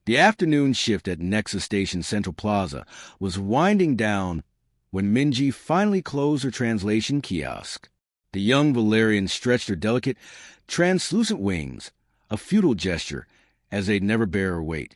The afternoon shift at Nexus Station Central Plaza was winding down when Minji finally closed her translation kiosk. The young Valerian stretched her delicate, translucent wings, a futile gesture, as they'd never bear her weight,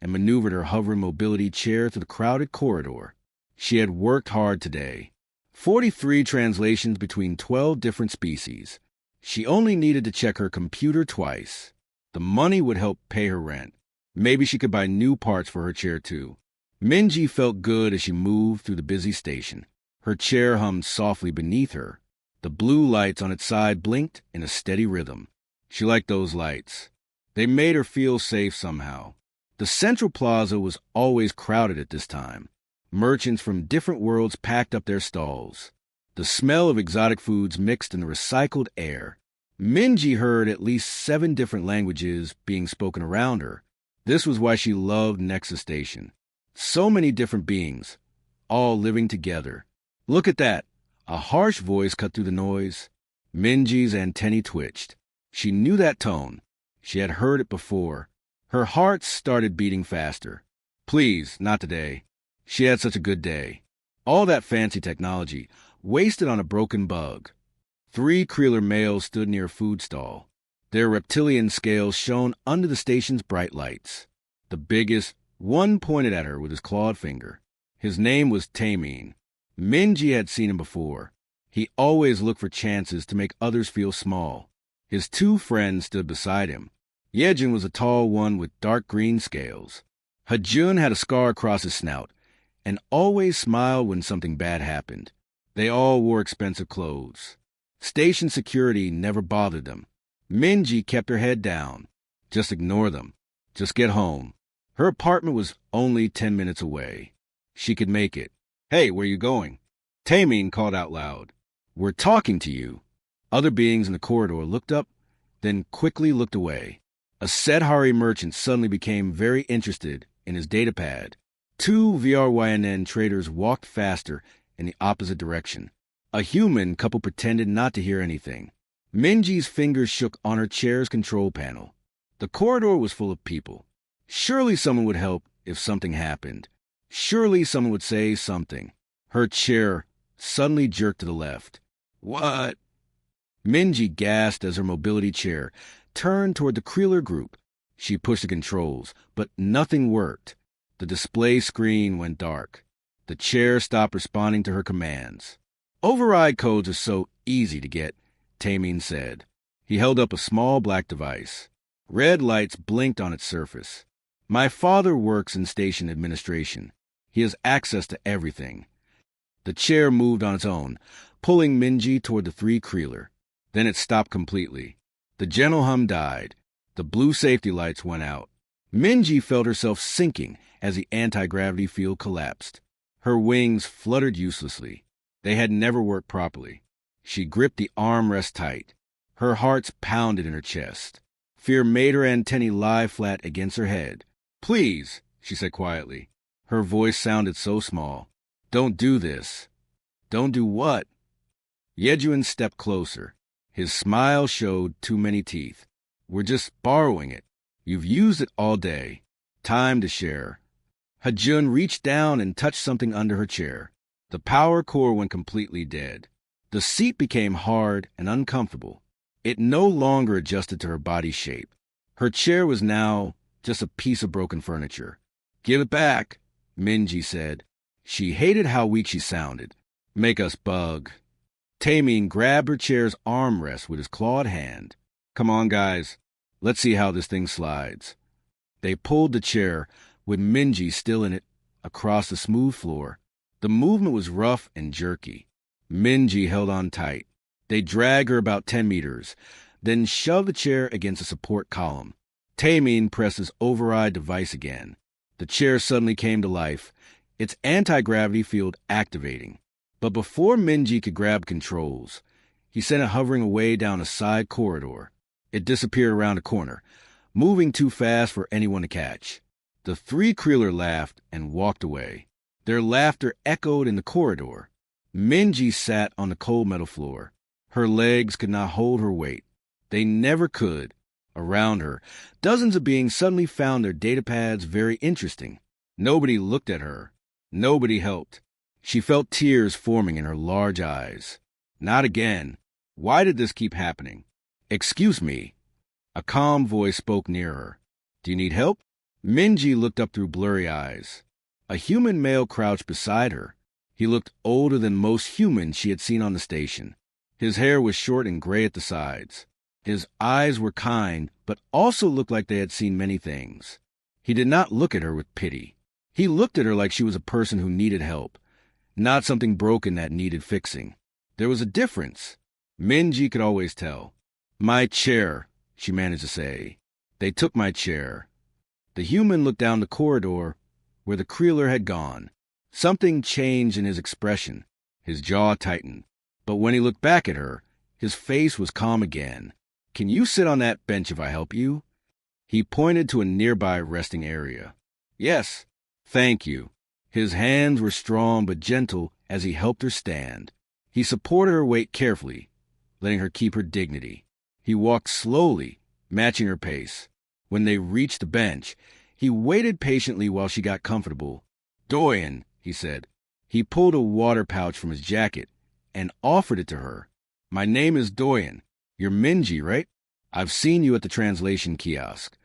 and maneuvered her hovering mobility chair through the crowded corridor. She had worked hard today. 43 translations between 12 different species. She only needed to check her computer twice. The money would help pay her rent. Maybe she could buy new parts for her chair, too. Minji felt good as she moved through the busy station. Her chair hummed softly beneath her. The blue lights on its side blinked in a steady rhythm. She liked those lights. They made her feel safe somehow. The Central Plaza was always crowded at this time. Merchants from different worlds packed up their stalls. The smell of exotic foods mixed in the recycled air. Minji heard at least 7 different languages being spoken around her. This was why she loved Nexus Station. So many different beings, all living together. Look at that. A harsh voice cut through the noise. Minji's antennae twitched. She knew that tone. She had heard it before. Her heart started beating faster. Please, not today. She had such a good day. All that fancy technology, wasted on a broken bug. 3 Creeler males stood near a food stall. Their reptilian scales shone under the station's bright lights. The biggest, one pointed at her with his clawed finger. His name was Tameen. Minji had seen him before. He always looked for chances to make others feel small. His 2 friends stood beside him. Yejin was a tall one with dark green scales. Hajun had a scar across his snout and always smiled when something bad happened. They all wore expensive clothes. Station security never bothered them. Minji kept her head down. Just ignore them. Just get home. Her apartment was only 10 minutes away. She could make it. Hey, where you going? Tameen called out loud. We're talking to you. Other beings in the corridor looked up, then quickly looked away. A Sedhari merchant suddenly became very interested in his datapad. 2 VRYNN traders walked faster in the opposite direction. A human couple pretended not to hear anything. Minji's fingers shook on her chair's control panel. The corridor was full of people. Surely someone would help if something happened. Surely someone would say something. Her chair suddenly jerked to the left. What? Minji gasped as her mobility chair turned toward the Creeler group. She pushed the controls, but nothing worked. The display screen went dark. The chair stopped responding to her commands. Override codes are so easy to get, Tameen said. He held up a small black device. Red lights blinked on its surface. My father works in station administration. He has access to everything. The chair moved on its own, pulling Minji toward the 3 Creeler. Then it stopped completely. The gentle hum died. The blue safety lights went out. Minji felt herself sinking as the anti-gravity field collapsed. Her wings fluttered uselessly. They had never worked properly. She gripped the armrest tight. Her heart pounded in her chest. Fear made her antennae lie flat against her head. Please, she said quietly. Her voice sounded so small. Don't do this. Don't do what? Yejuan stepped closer. His smile showed too many teeth. We're just borrowing it. You've used it all day. Time to share. Hajun reached down and touched something under her chair. The power core went completely dead. The seat became hard and uncomfortable. It no longer adjusted to her body shape. Her chair was now just a piece of broken furniture. Give it back, Minji said. She hated how weak she sounded. Make us bug. Tameen grabbed her chair's armrest with his clawed hand. Come on, guys. Let's see how this thing slides. They pulled the chair, with Minji still in it, across the smooth floor. The movement was rough and jerky. Minji held on tight. They dragged her about 10 meters, then shoved the chair against a support column. Tameen pressed his override device again. The chair suddenly came to life, its anti-gravity field activating. But before Minji could grab controls, he sent it hovering away down a side corridor. It disappeared around a corner, moving too fast for anyone to catch. The 3 Creeler laughed and walked away. Their laughter echoed in the corridor. Minji sat on the cold metal floor. Her legs could not hold her weight. They never could. Around her, dozens of beings suddenly found their datapads very interesting. Nobody looked at her. Nobody helped. She felt tears forming in her large eyes. Not again. Why did this keep happening? Excuse me. A calm voice spoke near her. Do you need help? Minji looked up through blurry eyes. A human male crouched beside her. He looked older than most humans she had seen on the station. His hair was short and gray at the sides. His eyes were kind, but also looked like they had seen many things. He did not look at her with pity. He looked at her like she was a person who needed help, not something broken that needed fixing. There was a difference. Minji could always tell. My chair, she managed to say. They took my chair. The human looked down the corridor where the Creeler had gone. Something changed in his expression. His jaw tightened. But when he looked back at her, his face was calm again. Can you sit on that bench if I help you? He pointed to a nearby resting area. Yes, thank you. His hands were strong but gentle as he helped her stand. He supported her weight carefully, letting her keep her dignity. He walked slowly, matching her pace. When they reached the bench, he waited patiently while she got comfortable. Doyen, he said. He pulled a water pouch from his jacket and offered it to her. My name is Doyen. You're Minji, right? I've seen you at the translation kiosk.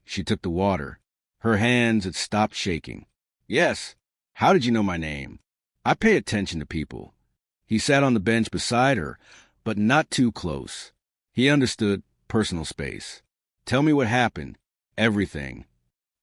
She took the water. Her hands had stopped shaking. Yes. How did you know my name? I pay attention to people. He sat on the bench beside her, but not too close. He understood personal space. Tell me what happened. Everything.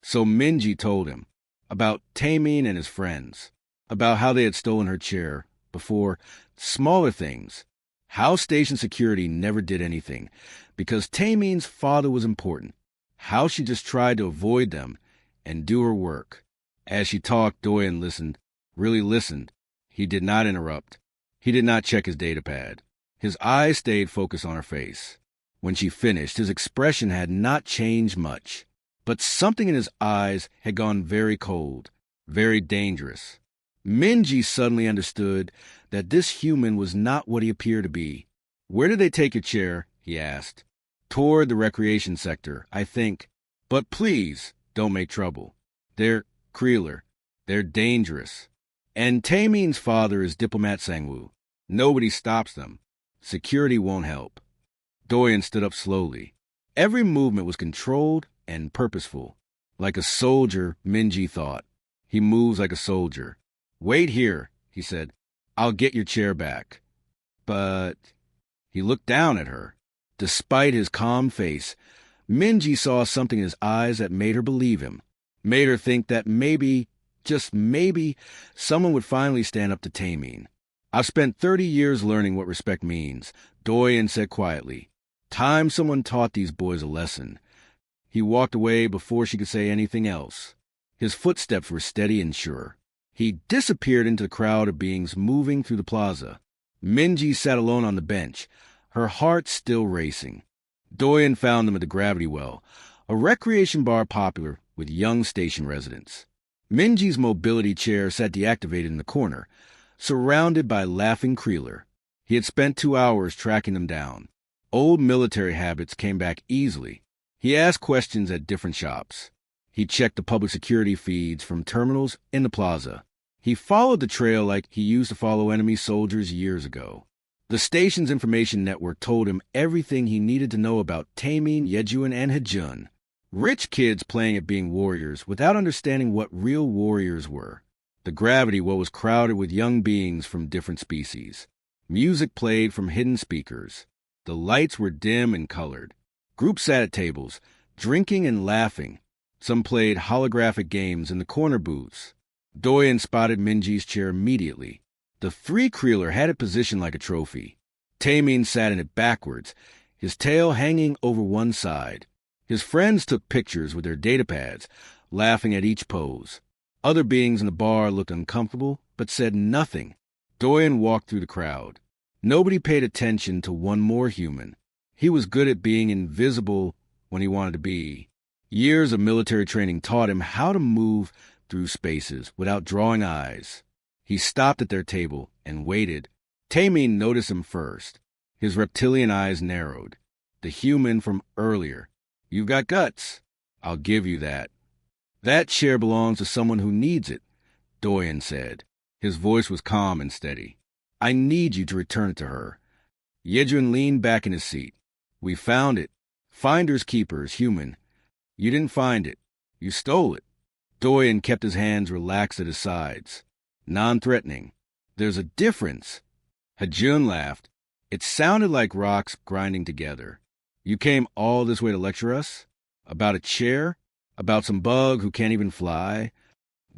So Minji told him about Taemin and his friends, about how they had stolen her chair before, smaller things. How station security never did anything, because Taemin's father was important. How she just tried to avoid them and do her work. As she talked, Doyen listened, really listened. He did not interrupt. He did not check his datapad. His eyes stayed focused on her face. When she finished, his expression had not changed much, but something in his eyes had gone very cold, very dangerous. Minji suddenly understood that this human was not what he appeared to be. Where did they take your chair? He asked. Toward the recreation sector, I think. But please, don't make trouble. They're Creeler. They're dangerous. And Taemin's father is Diplomat Sangwoo. Nobody stops them. Security won't help. Doyen stood up slowly. Every movement was controlled and purposeful. Like a soldier, Minji thought. He moves like a soldier. Wait here, he said. I'll get your chair back. But he looked down at her. Despite his calm face, Minji saw something in his eyes that made her believe him, made her think that maybe, just maybe, someone would finally stand up to Taemin. I've spent 30 years learning what respect means, Doyen said quietly. Time someone taught these boys a lesson. He walked away before she could say anything else. His footsteps were steady and sure. He disappeared into the crowd of beings moving through the plaza. Minji sat alone on the bench, her heart still racing. Doyen found them at the Gravity Well, a recreation bar popular with young station residents. Minji's mobility chair sat deactivated in the corner, surrounded by laughing Creeler. He had spent 2 hours tracking them down. Old military habits came back easily. He asked questions at different shops. He checked the public security feeds from terminals in the plaza. He followed the trail like he used to follow enemy soldiers years ago. The station's information network told him everything he needed to know about Taemin, Yejuan, and Hejun. Rich kids playing at being warriors without understanding what real warriors were. The Gravity Well was crowded with young beings from different species. Music played from hidden speakers. The lights were dim and colored. Groups sat at tables, drinking and laughing. Some played holographic games in the corner booths. Doyen spotted Minji's chair immediately. The three Creeler had it positioned like a trophy. Taemin sat in it backwards, his tail hanging over one side. His friends took pictures with their datapads, laughing at each pose. Other beings in the bar looked uncomfortable, but said nothing. Doyen walked through the crowd. Nobody paid attention to one more human. He was good at being invisible when he wanted to be. Years of military training taught him how to move through spaces without drawing eyes. He stopped at their table and waited. Taemin noticed him first. His reptilian eyes narrowed. The human from earlier. You've got guts. I'll give you that. That chair belongs to someone who needs it, Doyen said. His voice was calm and steady. I need you to return it to her. Yejun leaned back in his seat. We found it. Finders keepers, human. You didn't find it. You stole it. Doyen kept his hands relaxed at his sides. Non-threatening. There's a difference. Hajun laughed. It sounded like rocks grinding together. You came all this way to lecture us? About a chair? About some bug who can't even fly?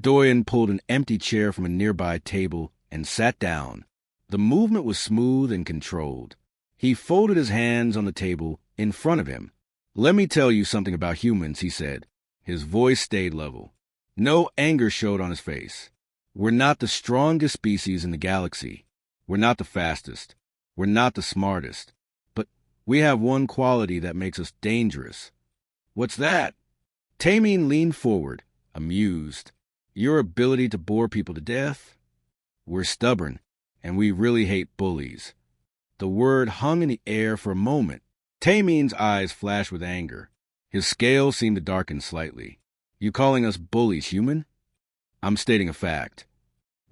Doyen pulled an empty chair from a nearby table and sat down. The movement was smooth and controlled. He folded his hands on the table in front of him. Let me tell you something about humans, he said. His voice stayed level. No anger showed on his face. We're not the strongest species in the galaxy. We're not the fastest. We're not the smartest. But we have one quality that makes us dangerous. What's that? Tameen leaned forward, amused. Your ability to bore people to death? We're stubborn, and we really hate bullies. The word hung in the air for a moment. Tameen's eyes flashed with anger. His scale seemed to darken slightly. You calling us bullies, human? I'm stating a fact.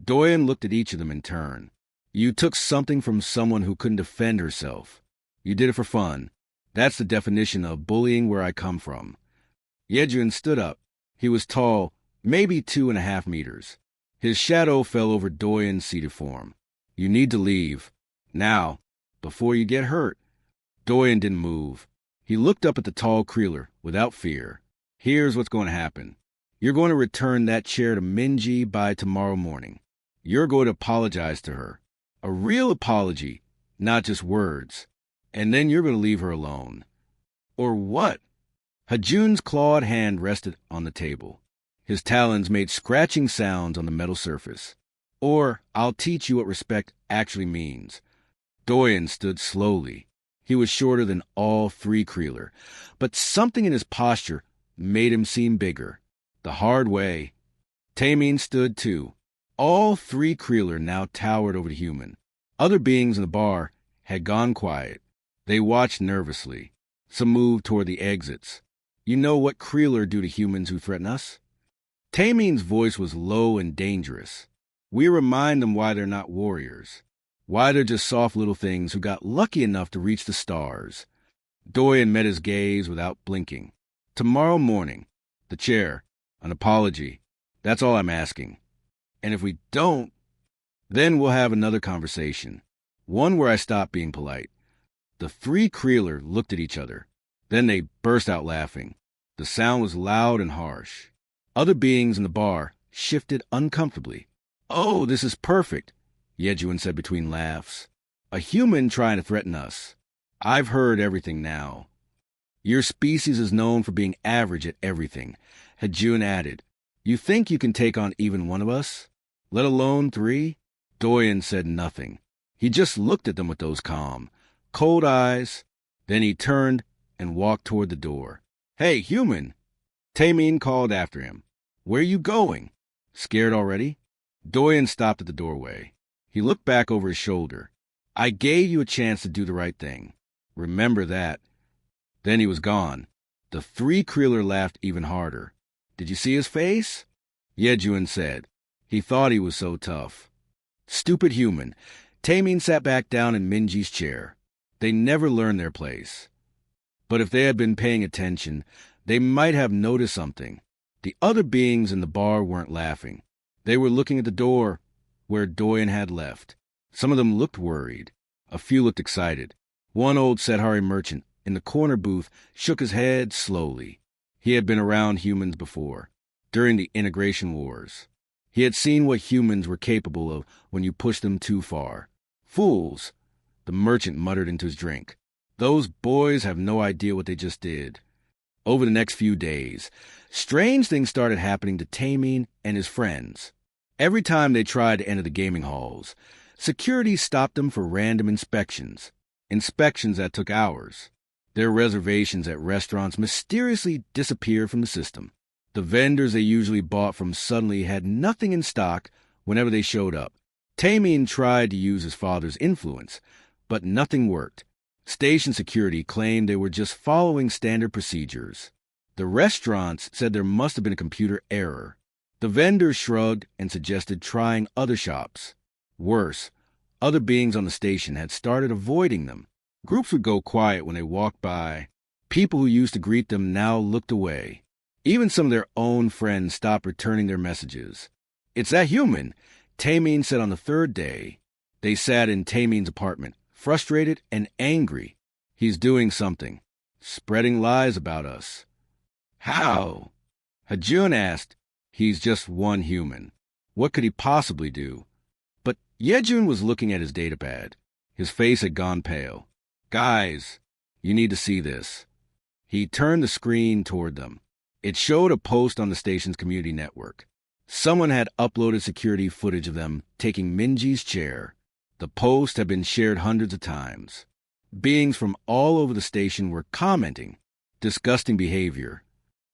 Doyen looked at each of them in turn. You took something from someone who couldn't defend herself. You did it for fun. That's the definition of bullying where I come from. Yejun stood up. He was tall, maybe 2.5 meters. His shadow fell over Doyen's seated form. You need to leave. Now, before you get hurt. Doyen didn't move. He looked up at the tall Creeler without fear. Here's what's going to happen. You're going to return that chair to Minji by tomorrow morning. You're going to apologize to her. A real apology, not just words. And then you're going to leave her alone. Or what? Hajun's clawed hand rested on the table. His talons made scratching sounds on the metal surface. Or I'll teach you what respect actually means. Doyen stood slowly. He was shorter than all three Creeler, but something in his posture made him seem bigger. The hard way. Tameen stood too. All three Creeler now towered over the human. Other beings in the bar had gone quiet. They watched nervously. Some moved toward the exits. You know what Creeler do to humans who threaten us? Tameen's voice was low and dangerous. We remind them why they're not warriors. Why they're just soft little things who got lucky enough to reach the stars. Doyen met his gaze without blinking. Tomorrow morning, the chair, an apology. That's all I'm asking. And if we don't, then we'll have another conversation. One where I stop being polite. The three Creeler looked at each other. Then they burst out laughing. The sound was loud and harsh. Other beings in the bar shifted uncomfortably. Oh, this is perfect, Yejuan said between laughs. A human trying to threaten us. I've heard everything now. Your species is known for being average at everything, Hajun added. You think you can take on even one of us? Let alone three? Doyen said nothing. He just looked at them with those calm, cold eyes. Then he turned and walked toward the door. Hey, human! Tameen called after him. Where you going? Scared already? Doyen stopped at the doorway. He looked back over his shoulder. I gave you a chance to do the right thing. Remember that. Then he was gone. The three Creeler laughed even harder. Did you see his face? Yejuan said. He thought he was so tough. Stupid human. Tameen sat back down in Minji's chair. They never learned their place. But if they had been paying attention, they might have noticed something. The other beings in the bar weren't laughing. They were looking at the door where Doyen had left. Some of them looked worried. A few looked excited. One old Sedhari merchant in the corner booth shook his head slowly. He had been around humans before, during the integration wars. He had seen what humans were capable of when you pushed them too far. Fools, the merchant muttered into his drink. Those boys have no idea what they just did. Over the next few days, strange things started happening to Tameen and his friends. Every time they tried to enter the gaming halls, security stopped them for random inspections. Inspections that took hours. Their reservations at restaurants mysteriously disappeared from the system. The vendors they usually bought from suddenly had nothing in stock whenever they showed up. Tameen tried to use his father's influence, but nothing worked. Station security claimed they were just following standard procedures. The restaurants said there must have been a computer error. The vendors shrugged and suggested trying other shops. Worse, other beings on the station had started avoiding them. Groups would go quiet when they walked by. People who used to greet them now looked away. Even some of their own friends stopped returning their messages. "It's that human," Tamin said on the third day. They sat in Tamin's apartment, frustrated and angry. "He's doing something. Spreading lies about us." "How?" Hajun asked. "He's just one human. What could he possibly do?" But Yejun was looking at his datapad. His face had gone pale. "Guys, you need to see this." He turned the screen toward them. It showed a post on the station's community network. Someone had uploaded security footage of them taking Minji's chair. The post had been shared hundreds of times. Beings from all over the station were commenting. "Disgusting behavior.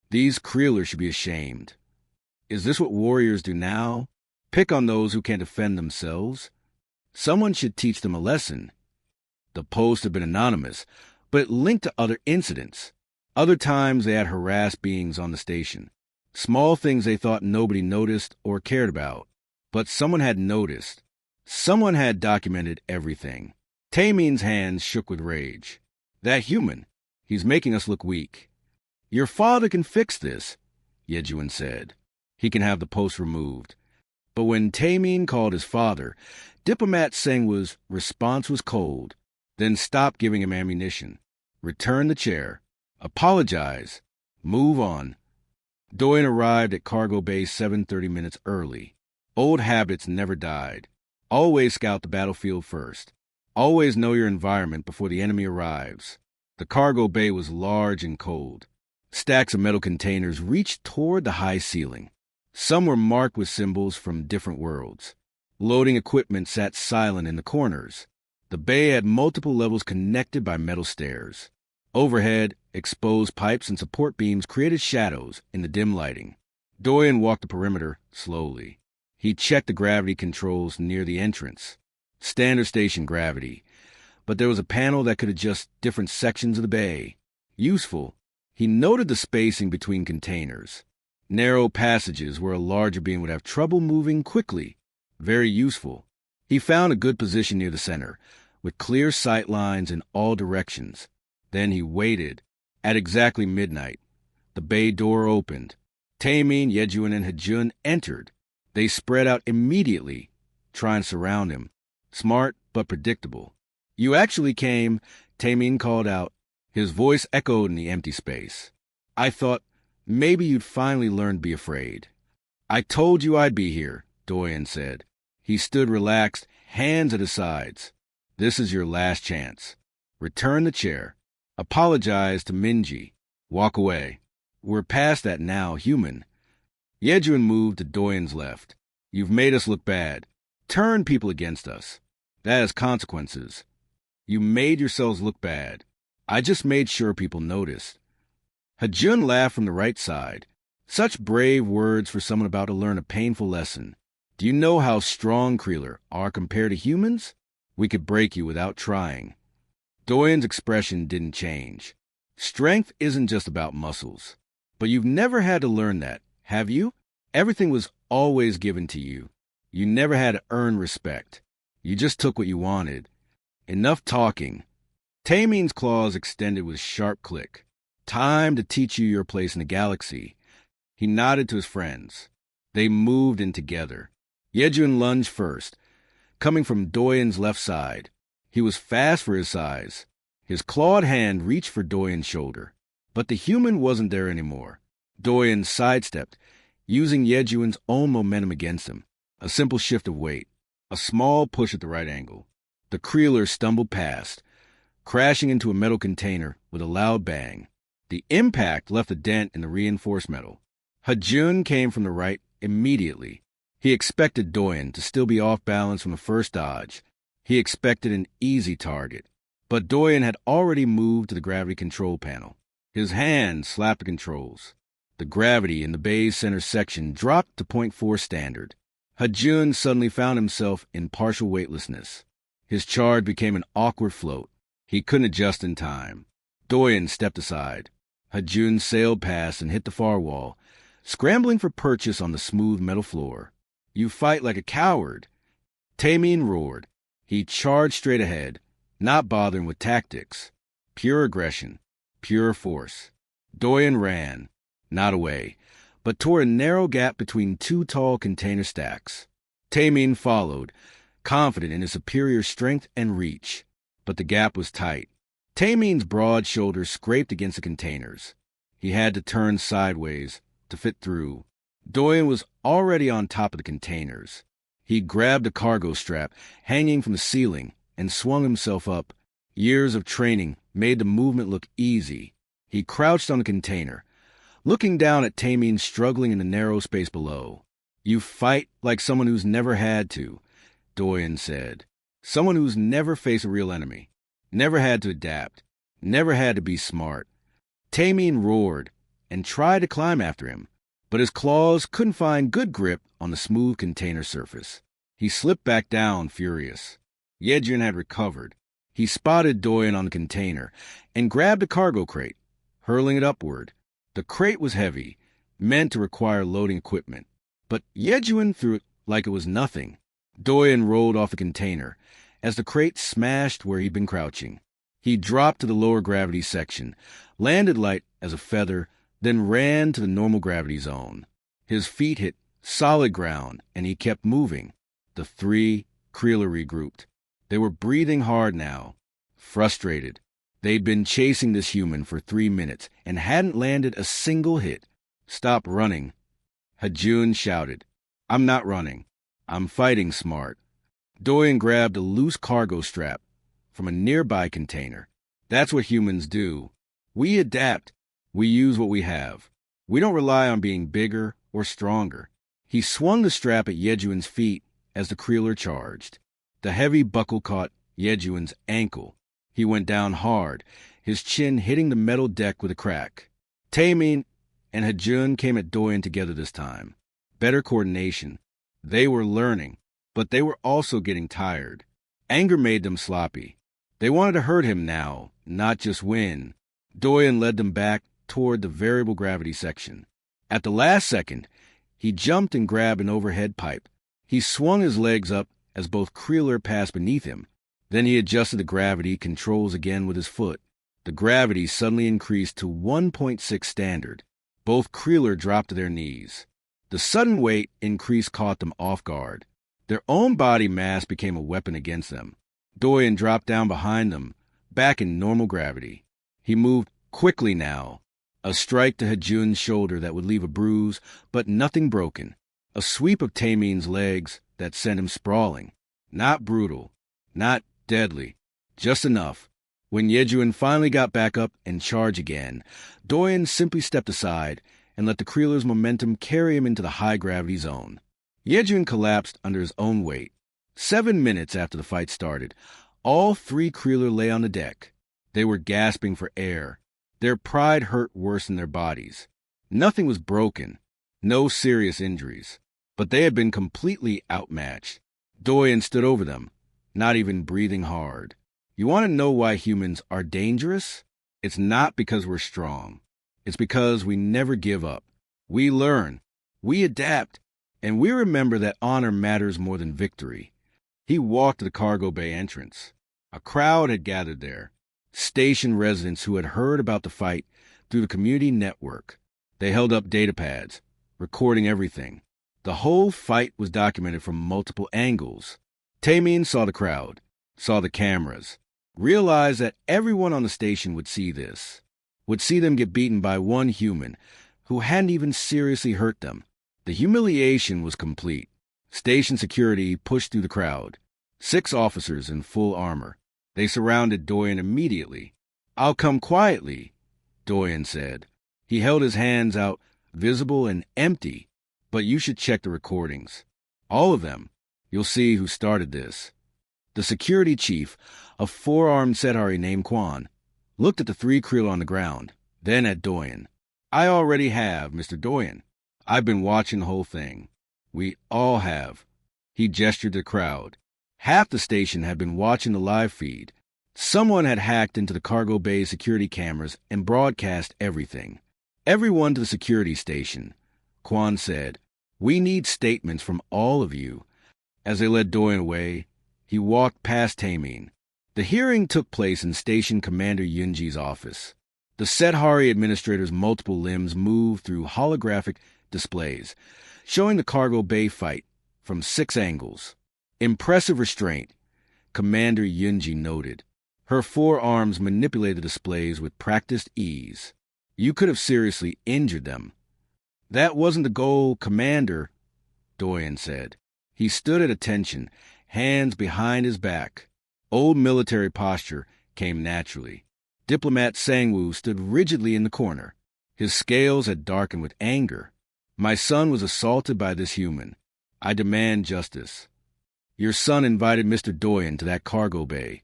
These Creelers should be ashamed. Is this what warriors do now? Pick on those who can't defend themselves? Someone should teach them a lesson." The post had been anonymous, but it linked to other incidents. Other times they had harassed beings on the station. Small things they thought nobody noticed or cared about. But someone had noticed. Someone had documented everything. Tamin's hands shook with rage. "That human. He's making us look weak." "Your father can fix this," Yejuan said. "He can have the post removed." But when Tamin called his father, Diplomat Sengwa's response was cold. "Then stop giving him ammunition. Return the chair. Apologize. Move on." Doyen arrived at cargo bay 7:30 minutes early. Old habits never died. Always scout the battlefield first. Always know your environment before the enemy arrives. The cargo bay was large and cold. Stacks of metal containers reached toward the high ceiling. Some were marked with symbols from different worlds. Loading equipment sat silent in the corners. The bay had multiple levels connected by metal stairs. Overhead, exposed pipes and support beams created shadows in the dim lighting. Doyen walked the perimeter slowly. He checked the gravity controls near the entrance. Standard station gravity. But there was a panel that could adjust different sections of the bay. Useful. He noted the spacing between containers. Narrow passages where a larger being would have trouble moving quickly. Very useful. He found a good position near the center, with clear sight lines in all directions. Then he waited. At exactly midnight, the bay door opened. Tamin, Yejuan, and Hajun entered. They spread out immediately, trying to surround him. Smart, but predictable. "You actually came," Tamin called out. His voice echoed in the empty space. "I thought maybe you'd finally learn to be afraid." "I told you I'd be here," Doyen said. He stood relaxed, hands at his sides. "This is your last chance. Return the chair. Apologize to Minji. Walk away. We're past that now, human." Yejuan moved to Doyen's left. "You've made us look bad. Turn people against us. That has consequences. You made yourselves look bad. I just made sure people noticed." Hajun laughed from the right side. "Such brave words for someone about to learn a painful lesson. Do you know how strong Creeler are compared to humans? We could break you without trying." Doyen's expression didn't change. "Strength isn't just about muscles. But you've never had to learn that, have you? Everything was always given to you. You never had to earn respect. You just took what you wanted. Enough talking." Tamin's claws extended with a sharp click. "Time to teach you your place in the galaxy." He nodded to his friends. They moved in together. Yejuan lunged first, coming from Doyen's left side. He was fast for his size. His clawed hand reached for Doyen's shoulder. But the human wasn't there anymore. Doyen sidestepped, using Yejuan's own momentum against him. A simple shift of weight. A small push at the right angle. The Creeler stumbled past, crashing into a metal container with a loud bang. The impact left a dent in the reinforced metal. Hajun came from the right immediately. He expected Doyen to still be off balance from the first dodge. He expected an easy target. But Doyen had already moved to the gravity control panel. His hand slapped the controls. The gravity in the bay's center section dropped to 0.4 standard. Hajun suddenly found himself in partial weightlessness. His charge became an awkward float. He couldn't adjust in time. Doyen stepped aside. Hajun sailed past and hit the far wall, scrambling for purchase on the smooth metal floor. "You fight like a coward," Tamin roared. He charged straight ahead, not bothering with tactics. Pure aggression, pure force. Doyen ran, not away, but toward a narrow gap between two tall container stacks. Tamin followed, confident in his superior strength and reach. But the gap was tight. Tamin's broad shoulders scraped against the containers. He had to turn sideways to fit through. Doyen was already on top of the containers. He grabbed a cargo strap hanging from the ceiling and swung himself up. Years of training made the movement look easy. He crouched on the container, looking down at Tamin struggling in the narrow space below. "You fight like someone who's never had to," Doyen said. "Someone who's never faced a real enemy, never had to adapt, never had to be smart." Tamin roared and tried to climb after him, but his claws couldn't find good grip on the smooth container surface. He slipped back down, furious. Yedrin had recovered. He spotted Doyen on the container and grabbed a cargo crate, hurling it upward. The crate was heavy, meant to require loading equipment, but Yedrin threw it like it was nothing. Doyen rolled off the container as the crate smashed where he'd been crouching. He dropped to the lower gravity section, landed light as a feather, then ran to the normal gravity zone. His feet hit solid ground, and he kept moving. The three Kreeler regrouped. They were breathing hard now, frustrated. They'd been chasing this human for 3 minutes and hadn't landed a single hit. "Stop running," Hajun shouted. "I'm not running. I'm fighting smart." Doyen grabbed a loose cargo strap from a nearby container. "That's what humans do. We adapt. We use what we have. We don't rely on being bigger or stronger." He swung the strap at Yedrin's feet as the Kreeler charged. The heavy buckle caught Yedrin's ankle. He went down hard, his chin hitting the metal deck with a crack. Tamin and Hajun came at Doyen together this time. Better coordination. They were learning, but they were also getting tired. Anger made them sloppy. They wanted to hurt him now, not just win. Doyen led them back toward the variable gravity section. At the last second, he jumped and grabbed an overhead pipe. He swung his legs up as both Kreeler passed beneath him. Then he adjusted the gravity controls again with his foot. The gravity suddenly increased to 1.6 standard. Both Kreeler dropped to their knees. The sudden weight increase caught them off guard. Their own body mass became a weapon against them. Doyen dropped down behind them, back in normal gravity. He moved quickly now. A strike to Hajun's shoulder that would leave a bruise, but nothing broken. A sweep of Tamin's legs that sent him sprawling. Not brutal, not deadly, just enough. When Yedrin finally got back up and charged again, Doyen simply stepped aside and let the Kreeler's momentum carry him into the high-gravity zone. Yedrin collapsed under his own weight. 7 minutes after the fight started, all three Kreeler lay on the deck. They were gasping for air. Their pride hurt worse than their bodies. Nothing was broken, no serious injuries, but they had been completely outmatched. Doyen stood over them, not even breathing hard. You want to know why humans are dangerous? It's not because we're strong. It's because we never give up. We learn, we adapt, and we remember that honor matters more than victory. He walked to the cargo bay entrance. A crowd had gathered there. Station residents who had heard about the fight through the community network. They held up data pads, recording everything. The whole fight was documented from multiple angles. Tamin saw the crowd, saw the cameras, realized that everyone on the station would see this, would see them get beaten by one human who hadn't even seriously hurt them. The humiliation was complete. Station security pushed through the crowd. 6 officers in full armor. They surrounded Doyen immediately. "I'll come quietly," Doyen said. He held his hands out, visible and empty. "But you should check the recordings. All of them. You'll see who started this." The security chief, a 4-armed Setari named Quan, looked at the 3 Kreeler on the ground, then at Doyen. "I already have, Mr. Doyen. I've been watching the whole thing. We all have." He gestured to the crowd. Half the station had been watching the live feed. Someone had hacked into the cargo bay security cameras and broadcast everything. Everyone to the security station, Quan said. We need statements from all of you. As they led Doyen away, he walked past Tamine. The hearing took place in Station Commander Yunji's office. The Sedhari administrator's multiple limbs moved through holographic displays, showing the cargo bay fight from 6 angles. Impressive restraint, Commander Yunji noted. Her forearms manipulated the displays with practiced ease. You could have seriously injured them. That wasn't the goal, Commander, Doyen said. He stood at attention, hands behind his back. Old military posture came naturally. Diplomat Sangwoo stood rigidly in the corner. His scales had darkened with anger. My son was assaulted by this human. I demand justice. Your son invited Mr. Doyen to that cargo bay.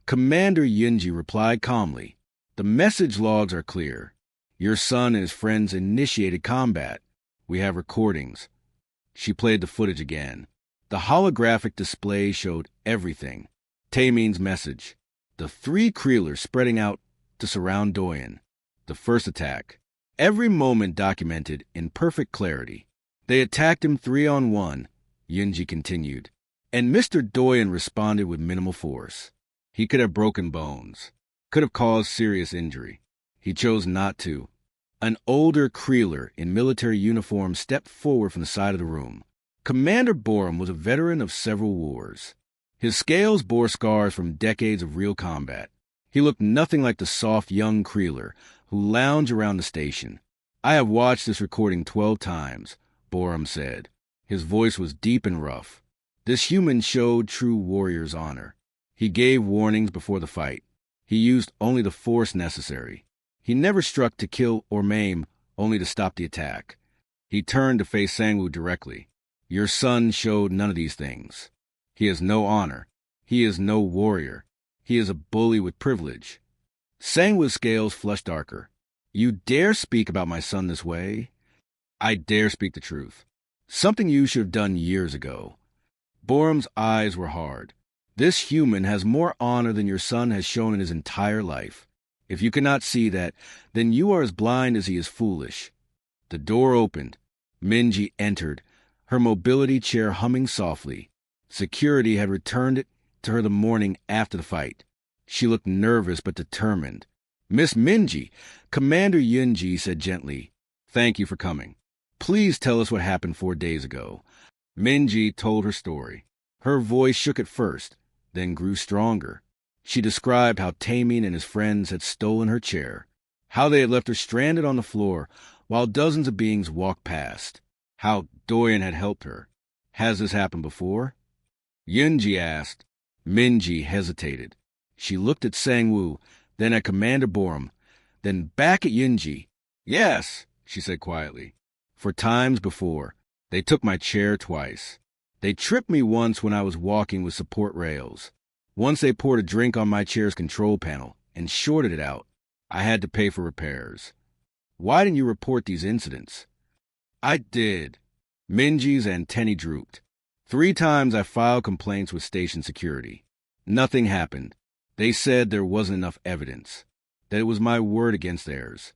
Commander Yunji replied calmly. The message logs are clear. Your son and his friends initiated combat. We have recordings. She played the footage again. The holographic display showed everything. Tamine's message. The 3 Creelers spreading out to surround Doyen. The first attack. Every moment documented in perfect clarity. They attacked him 3-on-1, Yunji continued. And Mr. Doyen responded with minimal force. He could have broken bones. Could have caused serious injury. He chose not to. An older Creeler in military uniform stepped forward from the side of the room. Commander Borum was a veteran of several wars. His scales bore scars from decades of real combat. He looked nothing like the soft young Creeler who lounged around the station. I have watched this recording 12 times, Borum said. His voice was deep and rough. This human showed true warrior's honor. He gave warnings before the fight. He used only the force necessary. He never struck to kill or maim, only to stop the attack. He turned to face Sangwoo directly. Your son showed none of these things. He has no honor. He is no warrior. He is a bully with privilege. Sangwoo's scales flushed darker. You dare speak about my son this way? I dare speak the truth. Something you should have done years ago. Borum's eyes were hard. This human has more honor than your son has shown in his entire life. If you cannot see that, then you are as blind as he is foolish. The door opened. Minji entered, her mobility chair humming softly. Security had returned it to her the morning after the fight. She looked nervous but determined. Miss Minji, Commander Yunji said gently, thank you for coming. Please tell us what happened 4 days ago. Minji told her story. Her voice shook at first, then grew stronger. She described how Tamine and his friends had stolen her chair, how they had left her stranded on the floor while dozens of beings walked past, how Doyen had helped her. Has this happened before? Yunji asked. Minji hesitated. She looked at Sangwoo, then at Commander Borum, then back at Yunji. Yes, she said quietly. For times before, they took my chair twice. They tripped me once when I was walking with support rails. Once they poured a drink on my chair's control panel and shorted it out. I had to pay for repairs. Why didn't you report these incidents? I did. Minji's antennae drooped. 3 times I filed complaints with station security. Nothing happened. They said there wasn't enough evidence, that it was my word against theirs.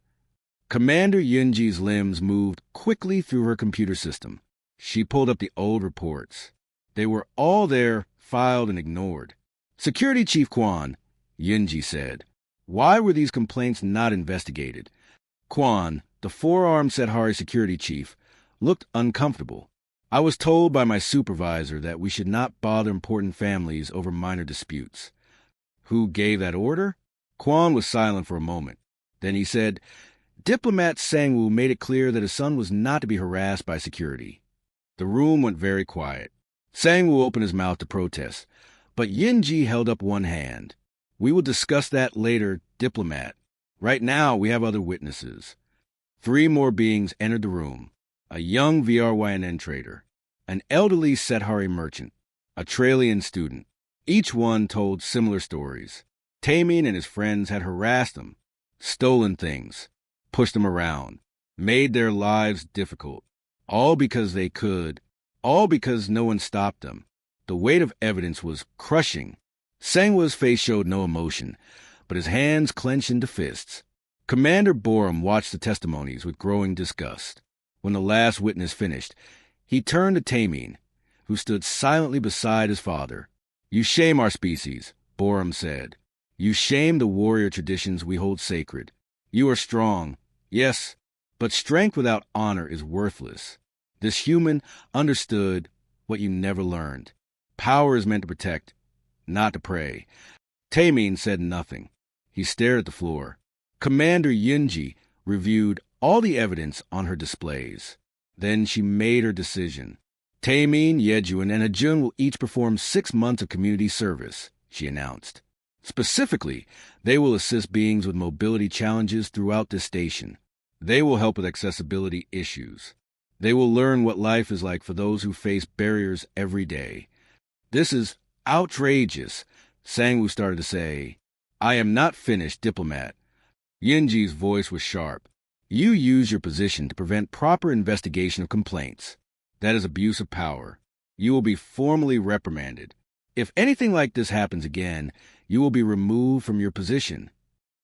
Commander Yunji's limbs moved quickly through her computer system. She pulled up the old reports. They were all there, filed and ignored. Security Chief Quan, Yunji said. Why were these complaints not investigated? Quan, the 4-armed Sedhari security chief, looked uncomfortable. I was told by my supervisor that we should not bother important families over minor disputes. Who gave that order? Quan was silent for a moment. Then he said, Diplomat Sangwoo made it clear that his son was not to be harassed by security. The room went very quiet. Sangwoo opened his mouth to protest, but Yunji held up one hand. We will discuss that later, Diplomat. Right now, we have other witnesses. 3 more beings entered the room. A young VRYNN trader, an elderly Sedhari merchant, a Tralian student. Each one told similar stories. Tamine and his friends had harassed them, stolen things, pushed them around, made their lives difficult, all because they could, all because no one stopped them. The weight of evidence was crushing. Sangwa's face showed no emotion, but his hands clenched into fists. Commander Borum watched the testimonies with growing disgust. When the last witness finished, he turned to Tamine, who stood silently beside his father. "You shame our species," Borum said. "You shame the warrior traditions we hold sacred. You are strong, yes, but strength without honor is worthless. This human understood what you never learned. Power is meant to protect, not to prey." Tamine said nothing. He stared at the floor. Commander Yunji reviewed all the evidence on her displays. Then she made her decision. "Tamine, Yejuan, and Hajun will each perform 6 months of community service," she announced. "Specifically, they will assist beings with mobility challenges throughout this station. They will help with accessibility issues. They will learn what life is like for those who face barriers every day." "This is outrageous," Sangwoo started to say. "I am not finished, diplomat." Yunji's voice was sharp. "You use your position to prevent proper investigation of complaints. That is abuse of power. You will be formally reprimanded. If anything like this happens again, you will be removed from your position."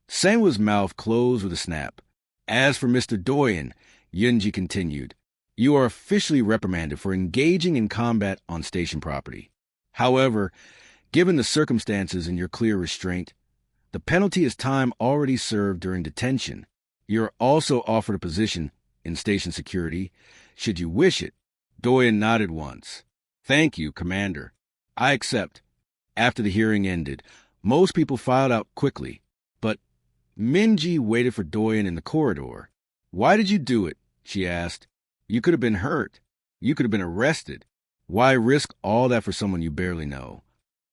Sangwoo's mouth closed with a snap. "As for Mr. Doyen," Yunji continued, "you are officially reprimanded for engaging in combat on station property. However, given the circumstances and your clear restraint, the penalty is time already served during detention. You are also offered a position in station security, should you wish it." Doyen nodded once. "Thank you, Commander. I accept." After the hearing ended, most people filed out quickly, but Minji waited for Doyen in the corridor. "Why did you do it?" she asked. "You could have been hurt. You could have been arrested. Why risk all that for someone you barely know?"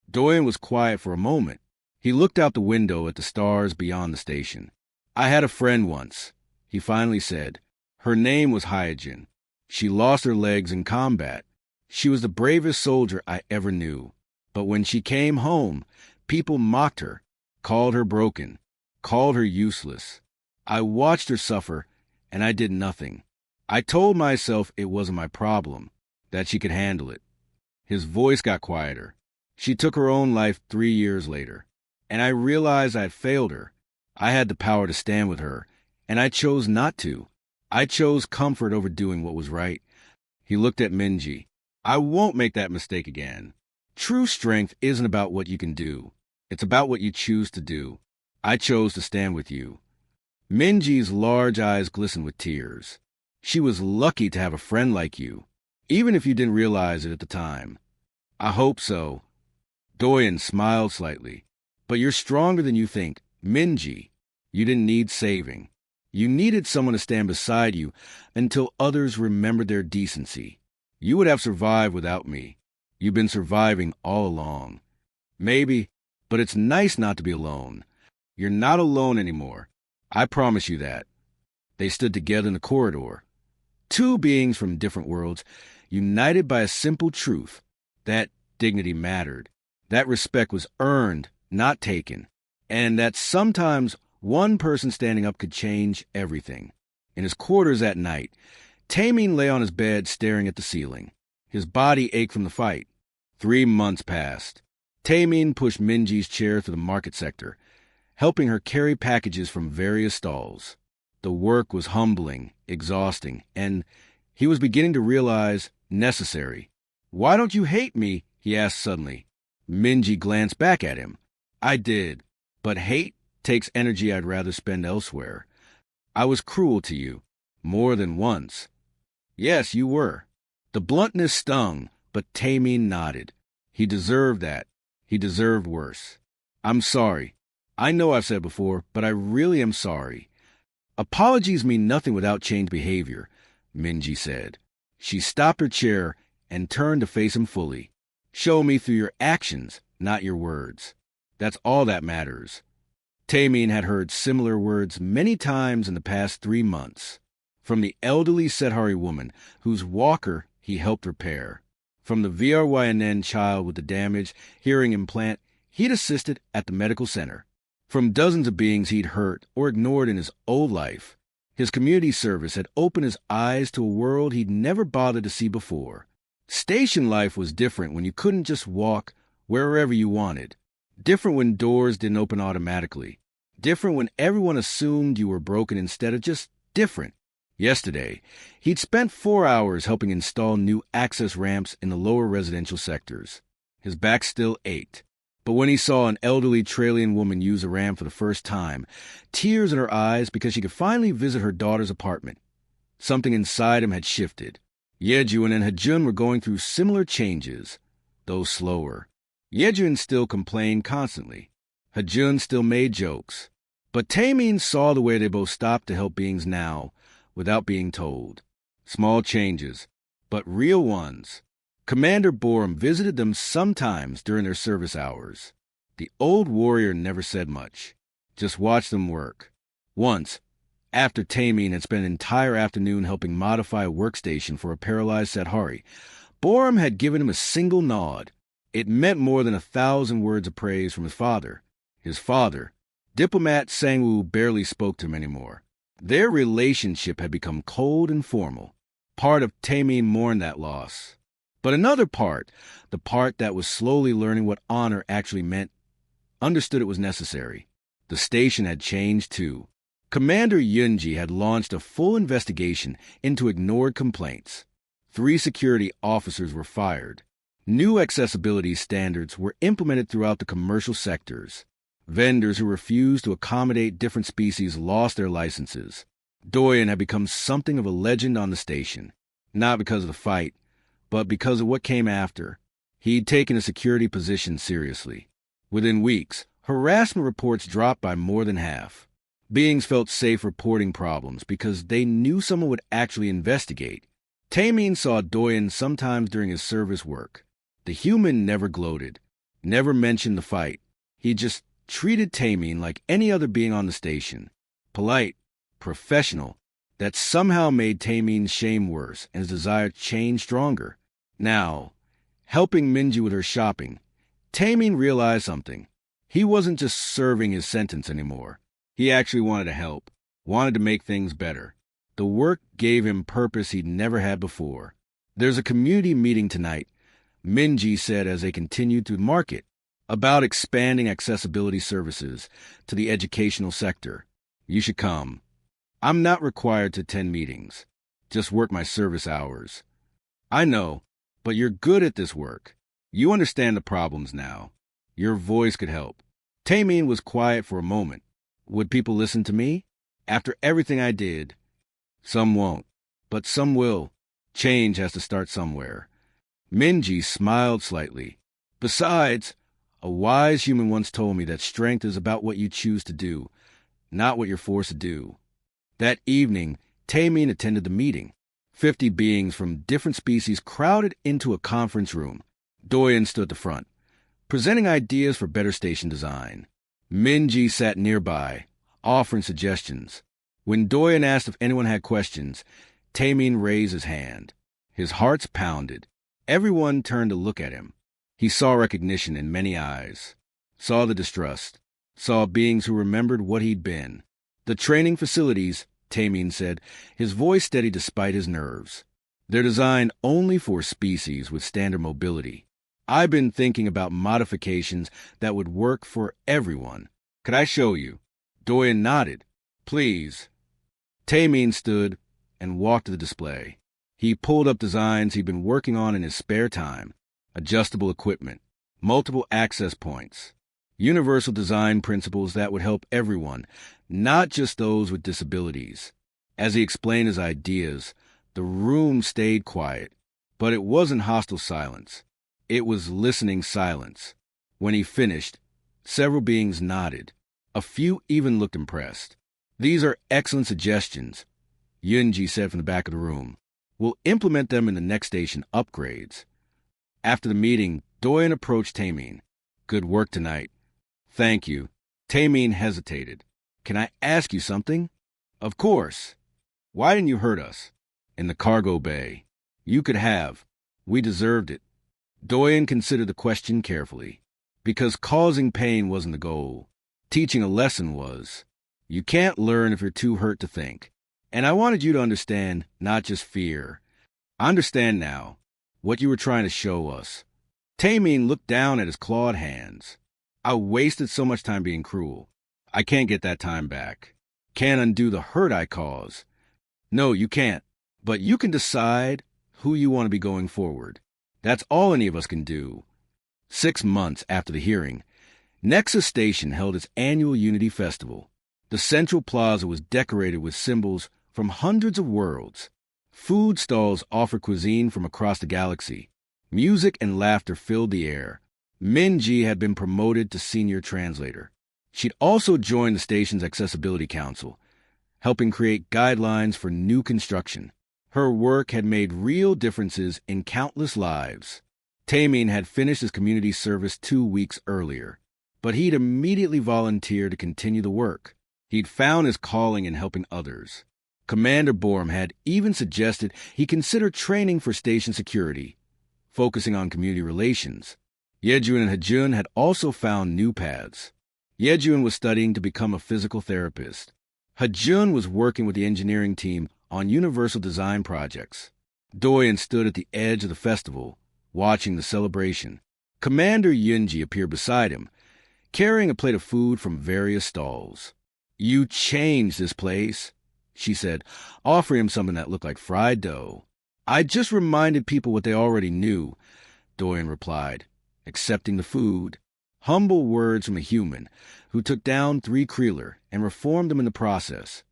Doyen was quiet for a moment. He looked out the window at the stars beyond the station. "I had a friend once," he finally said. "Her name was Hyojin. She lost her legs in combat. She was the bravest soldier I ever knew. But when she came home, people mocked her, called her broken, called her useless. I watched her suffer, and I did nothing. I told myself it wasn't my problem, that she could handle it." His voice got quieter. "She took her own life 3 years later, and I realized I had failed her. I had the power to stand with her, and I chose not to. I chose comfort over doing what was right." He looked at Minji. "I won't make that mistake again. True strength isn't about what you can do. It's about what you choose to do. I chose to stand with you." Minji's large eyes glistened with tears. "She was lucky to have a friend like you, even if you didn't realize it at the time." "I hope so." Doyen smiled slightly. "But you're stronger than you think. Minji, you didn't need saving. You needed someone to stand beside you until others remembered their decency. You would have survived without me. You've been surviving all along." "Maybe, but it's nice not to be alone." "You're not alone anymore. I promise you that." They stood together in the corridor. Two beings from different worlds, united by a simple truth, that dignity mattered, that respect was earned, not taken, and that sometimes one person standing up could change everything. In his quarters that night, Tamine lay on his bed staring at the ceiling. His body ached from the fight. 3 months passed. Tamine pushed Minji's chair through the market sector, helping her carry packages from various stalls. The work was humbling, exhausting, and he was beginning to realize necessary. "Why don't you hate me?" he asked suddenly. Minji glanced back at him. "I did, but hate takes energy I'd rather spend elsewhere. I was cruel to you, more than once." "Yes, you were." The bluntness stung, but Tamine nodded. He deserved that. He deserved worse. "I'm sorry. I know I've said before, but I really am sorry." "Apologies mean nothing without changed behavior," Minji said. She stopped her chair and turned to face him fully. "Show me through your actions, not your words. That's all that matters." Tamine had heard similar words many times in the past 3 months. From the elderly Sethari woman, whose walker he helped repair. From the VRYNN child with the damaged hearing implant he'd assisted at the medical center. From dozens of beings he'd hurt or ignored in his old life. His community service had opened his eyes to a world he'd never bothered to see before. Station life was different when you couldn't just walk wherever you wanted. Different when doors didn't open automatically. Different when everyone assumed you were broken instead of just different. Yesterday, he'd spent 4 hours helping install new access ramps in the lower residential sectors. His back still ached. But when he saw an elderly Tralian woman use a ramp for the first time, tears in her eyes because she could finally visit her daughter's apartment, something inside him had shifted. Yejuan and Hajun were going through similar changes, though slower. Yejuan still complained constantly. Hajun still made jokes. But Taemin saw the way they both stopped to help beings now, without being told. Small changes, but real ones. Commander Borum visited them sometimes during their service hours. The old warrior never said much, just watched them work. Once, after Taemin had spent an entire afternoon helping modify a workstation for a paralyzed Sathari, Borum had given him a single nod. It meant more than 1,000 words of praise from his father. His father, diplomat Sangwoo, barely spoke to him anymore. Their relationship had become cold and formal. Part of Taemin mourned that loss. But another part, the part that was slowly learning what honor actually meant, understood it was necessary. The station had changed too. Commander Yunji had launched a full investigation into ignored complaints. 3 security officers were fired. New accessibility standards were implemented throughout the commercial sectors. Vendors who refused to accommodate different species lost their licenses. Doyen had become something of a legend on the station, not because of the fight, but because of what came after. He'd taken a security position seriously. Within weeks, harassment reports dropped by more than half. Beings felt safe reporting problems because they knew someone would actually investigate. Taemin saw Doyen sometimes during his service work. The human never gloated, never mentioned the fight. He just treated Taemin like any other being on the station. Polite, professional. That somehow made Taemin's shame worse and his desire change stronger. Now, helping Minji with her shopping, Taemin realized something. He wasn't just serving his sentence anymore. He actually wanted to help, wanted to make things better. The work gave him purpose he'd never had before. There's a community meeting tonight, Minji said as they continued to market, about expanding accessibility services to the educational sector. You should come. I'm not required to attend meetings, just work my service hours. I know, but you're good at this work. You understand the problems now. Your voice could help. Taemin was quiet for a moment. Would people listen to me? After everything I did? Some won't, but some will. Change has to start somewhere. Minji smiled slightly. Besides, a wise human once told me that strength is about what you choose to do, not what you're forced to do. That evening, Taemin attended the meeting. 50 beings from different species crowded into a conference room. Doyen stood at the front, presenting ideas for better station design. Minji sat nearby, offering suggestions. When Doyen asked if anyone had questions, Taemin raised his hand. His hearts pounded. Everyone turned to look at him. He saw recognition in many eyes, saw the distrust, saw beings who remembered what he'd been. The training facilities, Taemin said, his voice steady despite his nerves. They're designed only for species with standard mobility. I've been thinking about modifications that would work for everyone. Could I show you? Doyen nodded. Please. Taemin stood and walked to the display. He pulled up designs he'd been working on in his spare time. Adjustable equipment, multiple access points, universal design principles that would help everyone, not just those with disabilities. As he explained his ideas, the room stayed quiet, but it wasn't hostile silence. It was listening silence. When he finished, several beings nodded. A few even looked impressed. These are excellent suggestions, Yunji said from the back of the room. We'll implement them in the next station upgrades. After the meeting, Doyen approached Taemin. Good work tonight. Thank you. Taemin hesitated. Can I ask you something? Of course. Why didn't you hurt us? In the cargo bay. You could have. We deserved it. Doyen considered the question carefully. Because causing pain wasn't the goal. Teaching a lesson was. You can't learn if you're too hurt to think. And I wanted you to understand, not just fear. I understand now what you were trying to show us. Taemin looked down at his clawed hands. I wasted so much time being cruel. I can't get that time back. Can't undo the hurt I caused. No, you can't. But you can decide who you want to be going forward. That's all any of us can do. 6 months after the hearing, Nexus Station held its annual Unity Festival. The central plaza was decorated with symbols from hundreds of worlds. Food stalls offered cuisine from across the galaxy. Music and laughter filled the air. Minji had been promoted to senior translator. She'd also joined the station's Accessibility Council, helping create guidelines for new construction. Her work had made real differences in countless lives. Tamin had finished his community service 2 weeks earlier, but he'd immediately volunteered to continue the work. He'd found his calling in helping others. Commander Borm had even suggested he consider training for station security, focusing on community relations. Yejun and Hajun had also found new paths. Yejun was studying to become a physical therapist. Hajun was working with the engineering team on universal design projects. Doyen stood at the edge of the festival, watching the celebration. Commander Yunji appeared beside him, carrying a plate of food from various stalls. "You changed this place," she said, offering him something that looked like fried dough. "I just reminded people what they already knew," Doyen replied, accepting the food. Humble words from a human who took down 3 Kreeler and reformed them in the process.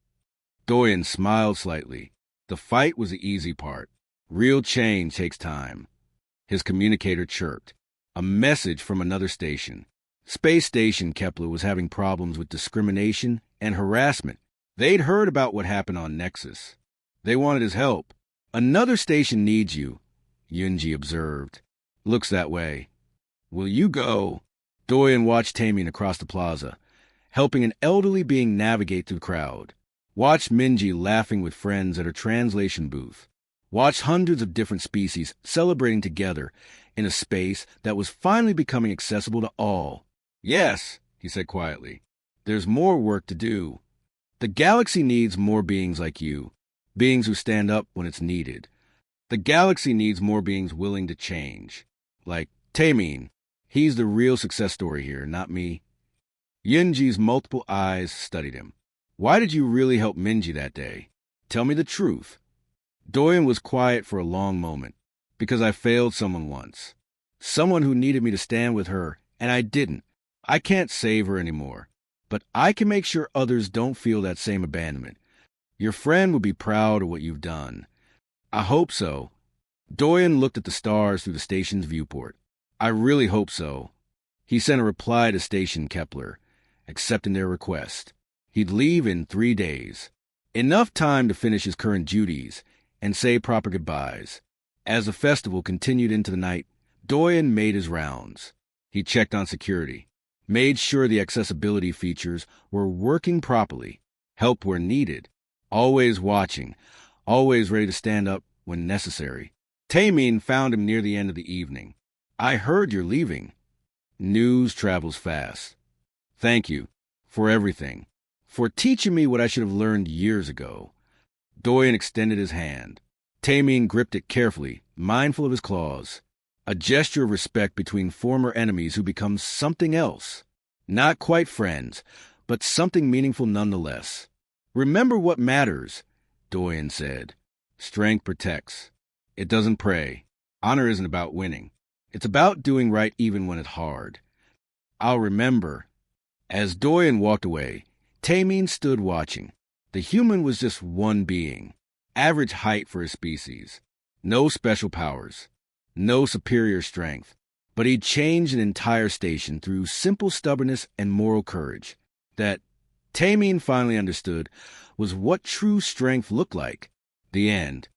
Doyen smiled slightly. The fight was the easy part. Real change takes time. His communicator chirped. A message from another station. Space Station Kepler was having problems with discrimination and harassment. They'd heard about what happened on Nexus. They wanted his help. "Another station needs you," Yunji observed. "Looks that way. Will you go?" Doyen watched Tamin across the plaza, helping an elderly being navigate through the crowd. Watched Minji laughing with friends at her translation booth. Watched hundreds of different species celebrating together in a space that was finally becoming accessible to all. "Yes," he said quietly. "There's more work to do. The galaxy needs more beings like you, beings who stand up when it's needed. The galaxy needs more beings willing to change. Like Tamin. He's the real success story here, not me." Yunji's multiple eyes studied him. "Why did you really help Minji that day? Tell me the truth." Doyen was quiet for a long moment. "Because I failed someone once. Someone who needed me to stand with her, and I didn't. I can't save her anymore. But I can make sure others don't feel that same abandonment. Your friend will be proud of what you've done." "I hope so." Doyen looked at the stars through the station's viewport. "I really hope so." He sent a reply to Station Kepler, accepting their request. He'd leave in 3 days. Enough time to finish his current duties and say proper goodbyes. As the festival continued into the night, Doyen made his rounds. He checked on security, made sure the accessibility features were working properly, help where needed, always watching, always ready to stand up when necessary. Tamin found him near the end of the evening. "I heard you're leaving." "News travels fast. Thank you for everything, for teaching me what I should have learned years ago." Doyen extended his hand. Tamin gripped it carefully, mindful of his claws. A gesture of respect between former enemies who become something else. Not quite friends, but something meaningful nonetheless. "Remember what matters," Doyen said. "Strength protects. It doesn't prey. Honor isn't about winning. It's about doing right even when it's hard." "I'll remember." As Doyen walked away, Tamin stood watching. The human was just one being. Average height for his species. No special powers. No superior strength. But he'd changed an entire station through simple stubbornness and moral courage. That, Tamin finally understood, was what true strength looked like. The end.